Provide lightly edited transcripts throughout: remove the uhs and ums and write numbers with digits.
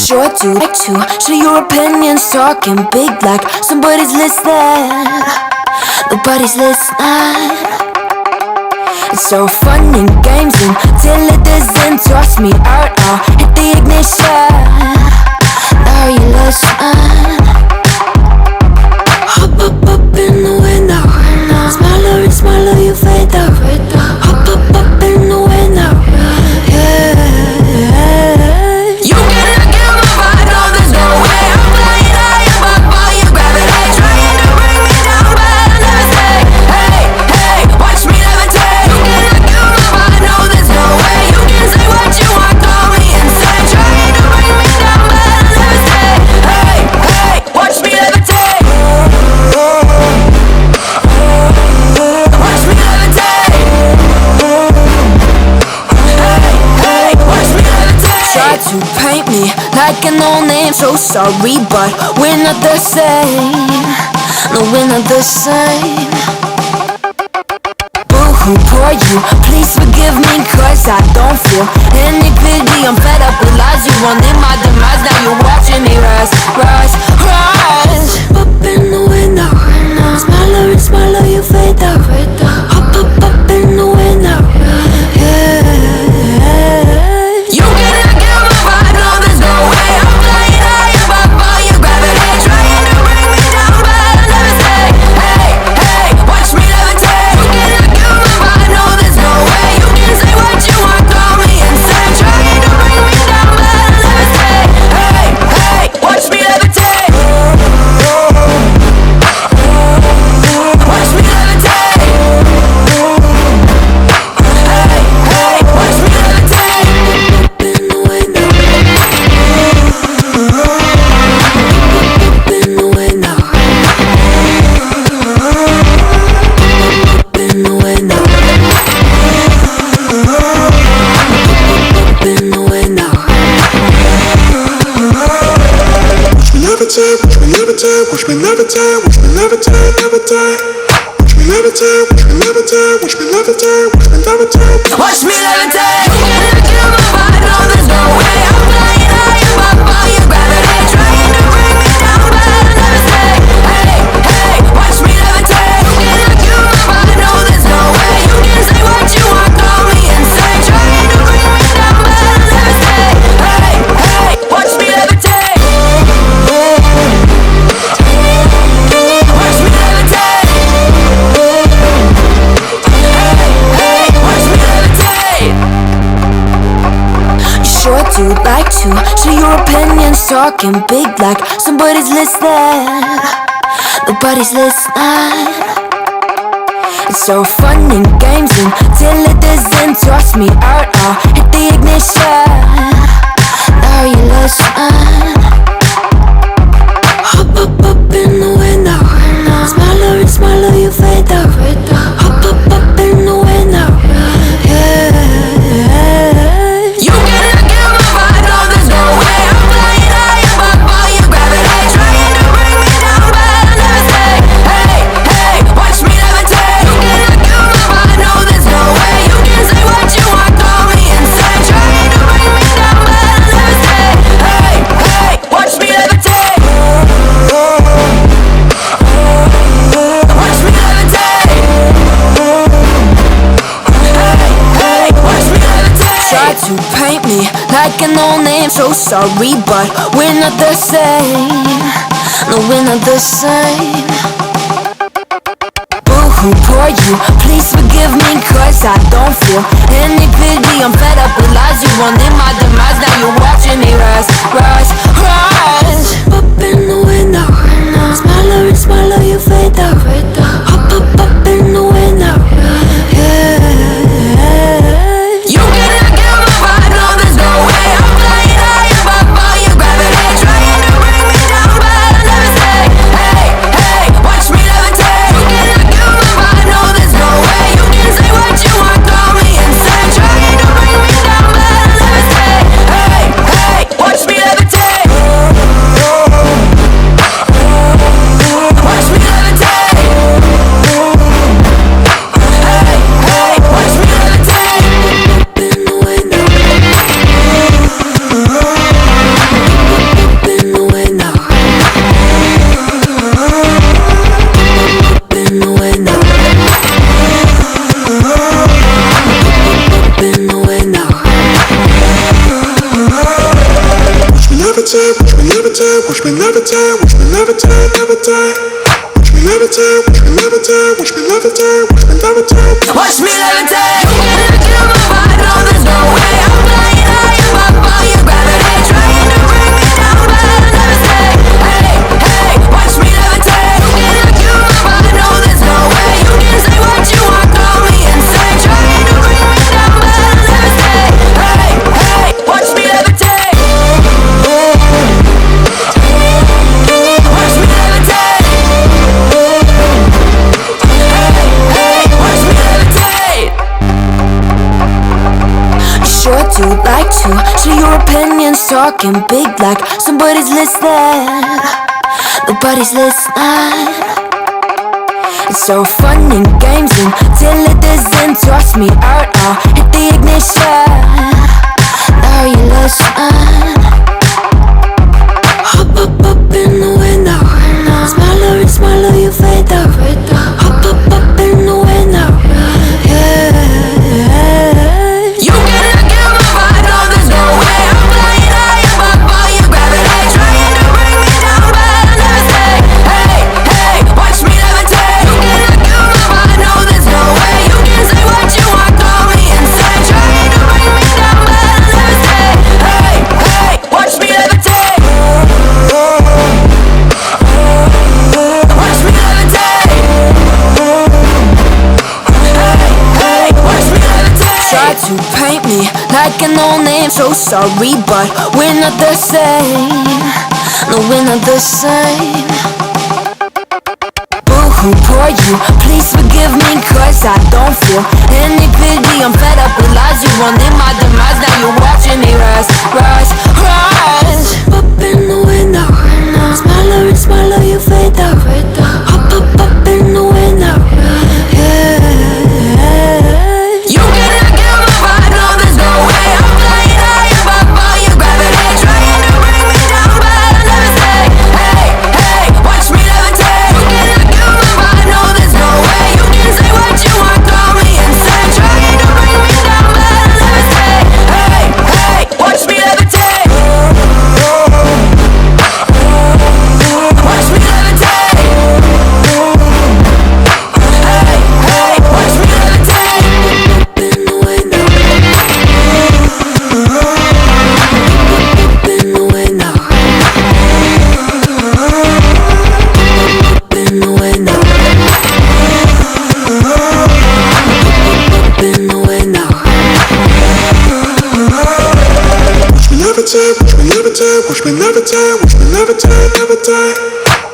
sure do like to share your opinions, talking big like somebody's listening. Nobody's listening. It's so fun and games until it doesn't. Toss me out, I'll hit the ignition. Now you listen. Hop up in the window. Smaller and smaller you fade out. Hop up in the window. Yeah. You cannot kill my vibe, no there's no way. I'm flying high above all your gravity, trying to bring me down, but I'll never stay. Hey, hey, watch me levitate. You cannot kill my vibe, no there's no way. You can say what you want, call me insane, trying to bring me down, but I'll never stay. Hey, hey, watch me levitate. Watch me levitate. Hey, hey, watch me levitate. Try to paint me like a no-name, so sorry, but we're not the same. No, we're not the same. Boo-hoo, poor you, please forgive me, cause I don't feel any pity. I'm fed up with lies, you wanted my demise. Now you're watching me rise, rise, rise. Up in the window. Smaller and smaller you fade out. Hop up in the window. Yeah. You cannot kill my vibe, no there's no way. I'm flying high above all your gravity, trying to bring me down, but I'll never stay. Hey, hey, watch me levitate. You cannot kill my vibe, no there's no way. You can say what you want, call me insane, trying to bring me down, but I'll never stay. Hey, hey, watch me levitate. Watch me levitate. Hey, hey, watch me levitate. Up in the window. Up in the window. Up in the window. Up in the window. Watch me levitate, watch me levitate, watch me levitate, watch me levitate, levitate. Watch me levitate, watch me levitate, watch me levitate, watch me levitate. Watch me levitate. You cannot kill my vibe, no there's no way. I'm flying high above all your gravity, trying to bring me down, but I'll never stay. Hey, hey, watch me levitate. You cannot kill my vibe, no there's no way. You can say what you want, call me insane, trying to bring me down, but I'll never stay. Hey, hey, watch me levitate. Watch me levitate. Hey, watch me levitate. You sure do like to share your opinions, talking big like somebody's listening. Nobody's listening. It's so fun and games until it doesn't. Toss me out, I'll hit the ignition. Now you listen. Hop up in the window. Smaller and smaller you fade out. Hop up in the window. Yeah. You cannot kill my vibe, no there's no way. I'm flying high above all your gravity, trying to bring me down, but I'll never stay. Hey, hey, watch me levitate. You cannot kill my vibe, no there's no way. You can say what you want, call me insane, trying to bring me down, but I'll never stay. Hey, hey, watch me levitate. Watch me levitate. Hey, watch me levitate. Try to paint me like a no-name, so sorry, but we're not the same. No, we're not the same. Boo-hoo, poor you, please forgive me, cause I don't feel any pity. I'm fed up with lies, you wanted my demise. Now you're watching me rise, rise, rise. Up in the window. Smaller and smaller you fade out. Hop up in the window. Yeah. You cannot kill my vibe, no there's no way. I'm flying high above all your gravity, trying to bring me down, but I'll never stay. Hey, hey, watch me levitate. You cannot kill my vibe, no there's no way. You can say what you want, call me insane, trying to bring me down, but I'll never levitate, watch me levitate, watch me levitate, watch me levitate, levitate. Watch me levitate, watch me levitate, watch me levitate, watch me levitate. Watch me levitate. You gotta kill my vibe, no, there's no way. I'm flying high above all your gravity, trying to bring me down, but I'll never stay. Hey, hey, watch me levitate. You gotta kill my vibe, no, there's no way. You can say what you want, call me insane, trying to bring me down, but I'll never stay. Hey, hey, watch me levitate. Watch me levitate. Sure do like to share your opinions, talking big like somebody's listening. Nobody's listening. It's so fun and games until it doesn't. Toss me out, I'll hit the ignition. Now you listen. Hop up in the window. Smaller and smaller you fade out. Hop up in the window. Yeah. You gotta kill my vibe, no, there's no way. I'm flying high above all your gravity, trying to bring me down, but I'll never stay. Hey, hey, watch me levitate. You gotta kill my vibe, no, there's no way. You can say what you want, call me insane, trying to bring me down, but I'll never stay. Hey, hey, watch me levitate. Watch me levitate. Hey, watch me levitate. Try to paint me like a no name, so sorry, but we're not the same. No, we're not the same. Boo-hoo, poor you, please forgive me, cause I don't feel any pity. I'm fed up with lies, you wanted my demise, now you're watching me rise, rise, rise. Up in the window, smaller and smaller you fade out. Hop up in the window, yeah. You gotta kill my vibe, no, there's no way. I'm flying high above all your gravity, trying to bring me down, but I'll never stay. Hey, hey, watch me levitate. You gotta kill my vibe, no, there's no way. You can say what you want, call me insane, trying to bring me down, but I'll never stay. Hey, hey, watch me levitate. Watch me levitate. Hey, hey, watch me levitate. Up in the window. Up in the window. Up in the window. Up in the window. Watch me levitate, watch me levitate, watch me levitate, watch me levitate, levitate.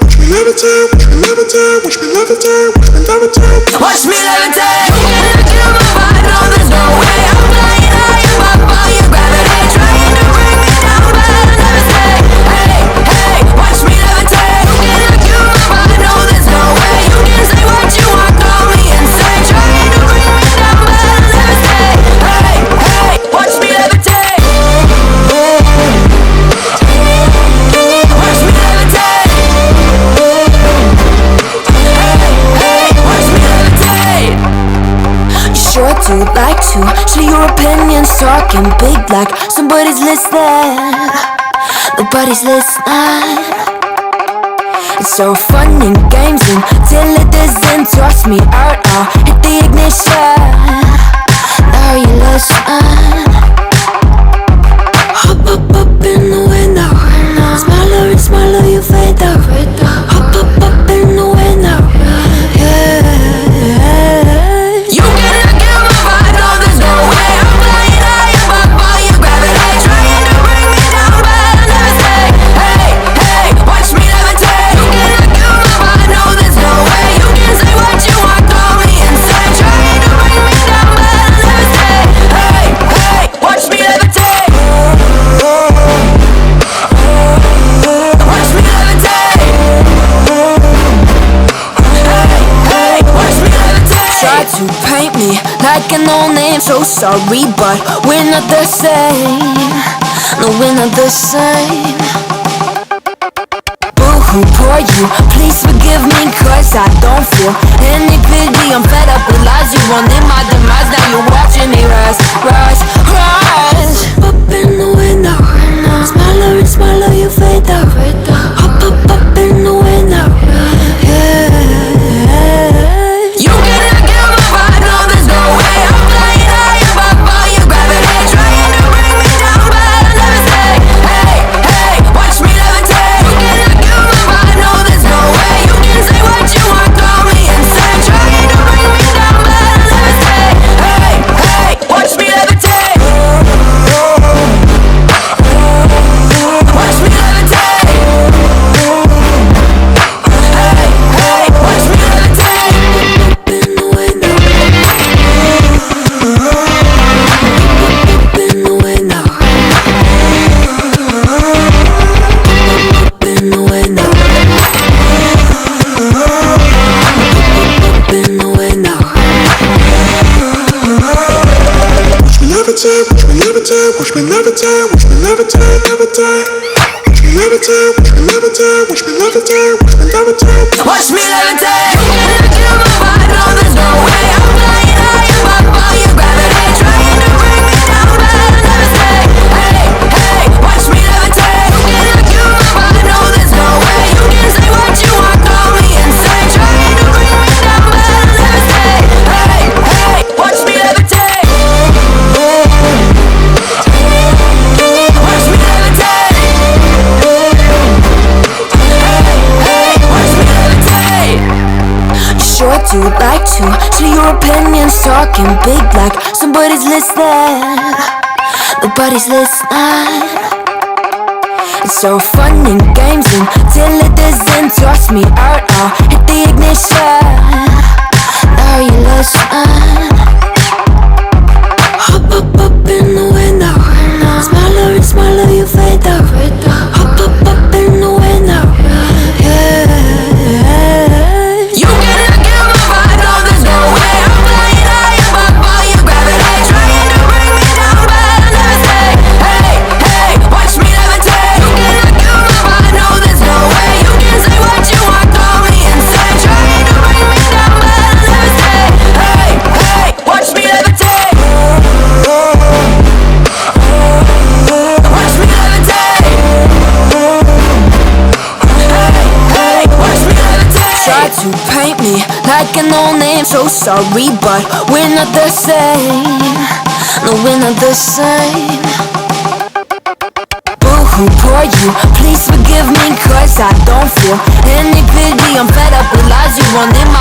Watch me levitate, watch me levitate, watch me levitate, watch me levitate. Watch me levitate. You gotta kill my vibe, no, there's no way. I'm flying high above all your gravity, trying to bring me down, but I'll never stay. Hey, hey, watch me levitate. You gotta kill my vibe, no, there's no way. You can say what you want, call me insane, trying to bring me down, but I'll never stay. Hey, hey, watch me levitate. Watch me levitate. Hey, watch me levitate. You sure do like to share your opinions, talking big like somebody's listening. Nobody's listening. It's so fun and games until it doesn't. Toss me out, I'll hit the ignition. Now you listen. Hop up in the window. Smaller and smaller you fade out. Hop up in the window, yeah. You gotta kill my vibe, no, there's no way. I'm flying high above all your gravity, trying to bring me down, but I'll never stay. Hey, hey, watch me levitate. You gotta kill my vibe, no, there's no way. You can say what you want, call me insane, trying to bring me down, but I'll never stay. Hey, hey, watch me levitate. Watch me levitate. Hey, hey, watch me levitate. Try to paint me like a no name, so sorry, but we're not the same. No, we're not the same. Boo-hoo, poor you, please forgive me, cause I don't feel any pity. I'm fed up with lies, you wanted my demise, now you're watching me rise, rise, rise. Up in the window, smaller and smaller you levitate, watch me levitate, watch me levitate, levitate. Watch me levitate, watch me levitate, watch me levitate, watch me levitate. Watch me levitate. You kill my vibe, no there's no way. I'm flying high above all your gravity, trying to bring me down, but I'll never stay. Hey, hey, watch me levitate. You kill my vibe, no there's no way. You can say what you want, call me insane, trying to bring me down, but I'll never stay. Hey, hey, watch me levitate. Watch me levitate. Hey, watch me levitate. You sure do like to see your opinions talking big like somebody's listening. Nobody's listening. It's so fun and games until it doesn't toss me out. I'll hit the ignition. Now you listen. Hop up in the window. Smaller and smaller you fade out. Hop up in the window. Yeah. You cannot kill my vibe, no there's no way. I'm flying high above all your gravity, trying to bring me down, but I'll never stay. Hey, hey, watch me levitate. You cannot kill my vibe, no there's no way. You can say what you want, call me insane, trying to bring me down, but I'll never stay. Hey, hey, watch me levitate. Watch me levitate. Hey, watch me levitate. Try to paint me like a no-name, so sorry, but we're not the same. No, we're not the same. Boo-hoo, poor you, please forgive me, cause I don't feel any pity. I'm fed up with lies you run in my